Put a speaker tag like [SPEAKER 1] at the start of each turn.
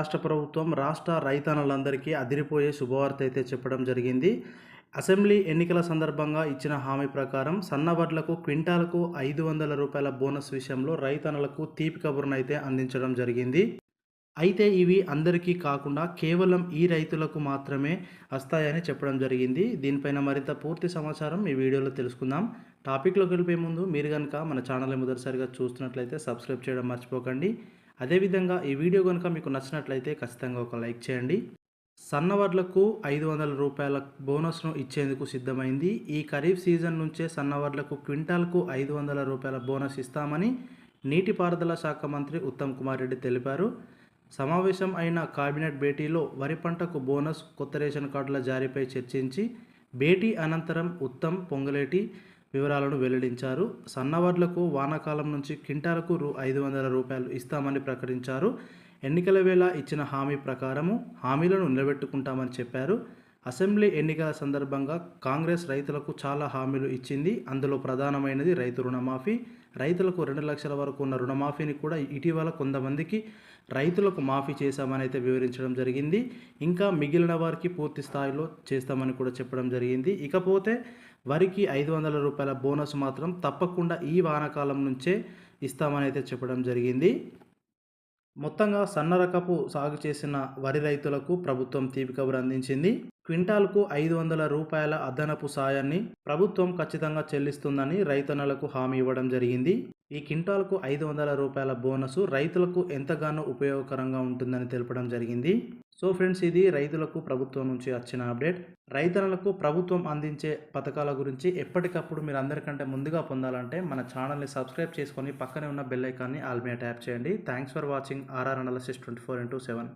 [SPEAKER 1] రాష్ట్ర ప్రభుత్వం రాష్ట్ర రైతన్నలందరికీ అదిరిపోయే శుభవార్త అయితే చెప్పడం జరిగింది. అసెంబ్లీ ఎన్నికల సందర్భంగా ఇచ్చిన హామీ ప్రకారం సన్నవడ్లకు క్వింటాలకు రూ. 500 బోనస్ విషయంలో రైతన్నలకు తీపి కబురునైతే అందించడం జరిగింది. అయితే ఇవి అందరికీ కాకుండా కేవలం ఈ రైతులకు మాత్రమే వస్తాయని చెప్పడం జరిగింది. దీనిపైన మరింత పూర్తి సమాచారం ఈ వీడియోలో తెలుసుకుందాం. టాపిక్లోకి వెళ్ళిపోయే ముందు మీరు కనుక మన ఛానల్ని మొదటిసారిగా చూస్తున్నట్లయితే సబ్స్క్రైబ్ చేయడం మర్చిపోకండి. అదేవిధంగా ఈ వీడియో కనుక మీకు నచ్చినట్లయితే ఖచ్చితంగా ఒక లైక్ చేయండి. సన్నవడ్లకు రూ. 500 బోనస్ను ఇచ్చేందుకు సిద్ధమైంది. ఈ ఖరీఫ్ సీజన్ నుంచే సన్నవడ్లకు క్వింటాల్కు రూ. 500 బోనస్ ఇస్తామని నీటిపారుదల శాఖ మంత్రి ఉత్తమ్ కుమార్ రెడ్డి తెలిపారు. సమావేశం అయిన కేబినెట్ భేటీలో వరి పంటకు బోనస్, కొత్త రేషన్ కార్డుల జారీపై చర్చించి భేటీ అనంతరం ఉత్తమ్ పొంగులేటి వివరాలను వెల్లడించారు. సన్నవడ్లకు వానాకాలం నుంచి క్వింటాలకు రూ. 500 ఇస్తామని ప్రకటించారు. ఎన్నికల వేళ ఇచ్చిన హామీ ప్రకారము హామీలను నిలబెట్టుకుంటామని చెప్పారు. అసెంబ్లీ ఎన్నికల సందర్భంగా కాంగ్రెస్ రైతులకు చాలా హామీలు ఇచ్చింది. అందులో ప్రధానమైనది రైతు రుణమాఫీ. రైతులకు 2 లక్షల వరకు ఉన్న రుణమాఫీని కూడా ఇటీవల కొంతమందికి రైతులకు మాఫీ చేశామని అయితే వివరించడం జరిగింది. ఇంకా మిగిలిన వారికి పూర్తి స్థాయిలో చేస్తామని కూడా చెప్పడం జరిగింది. ఇకపోతే వరికి రూ. 500 బోనస్ మాత్రం తప్పకుండా ఈ వానాకాలం నుంచే ఇస్తామని అయితే చెప్పడం జరిగింది. మొత్తంగా సన్న రకపు సాగు చేసిన వరి రైతులకు ప్రభుత్వం తీపి కబురు అందించింది. క్వింటాల్కు రూ. 500 అదనపు సాయాన్ని ప్రభుత్వం ఖచ్చితంగా చెల్లిస్తుందని రైతన్నలకు హామీ ఇవ్వడం జరిగింది. ఈ క్వింటాల్కు రూ. 500 బోనసు రైతులకు ఎంతగానో ఉపయోగకరంగా ఉంటుందని తెలపడం జరిగింది. సో ఫ్రెండ్స్, ఇది రైతులకు ప్రభుత్వం నుంచి వచ్చిన అప్డేట్. రైతన్నలకు ప్రభుత్వం అందించే పథకాల గురించి ఎప్పటికప్పుడు మీరు అందరికంటే ముందుగా పొందాలంటే మన ఛానల్ని సబ్స్క్రైబ్ చేసుకొని పక్కనే ఉన్న బెల్ ఐకాన్ని ఆల్ మీద ట్యాప్ చేయండి. Thanks for watching RR Analysis 24/7.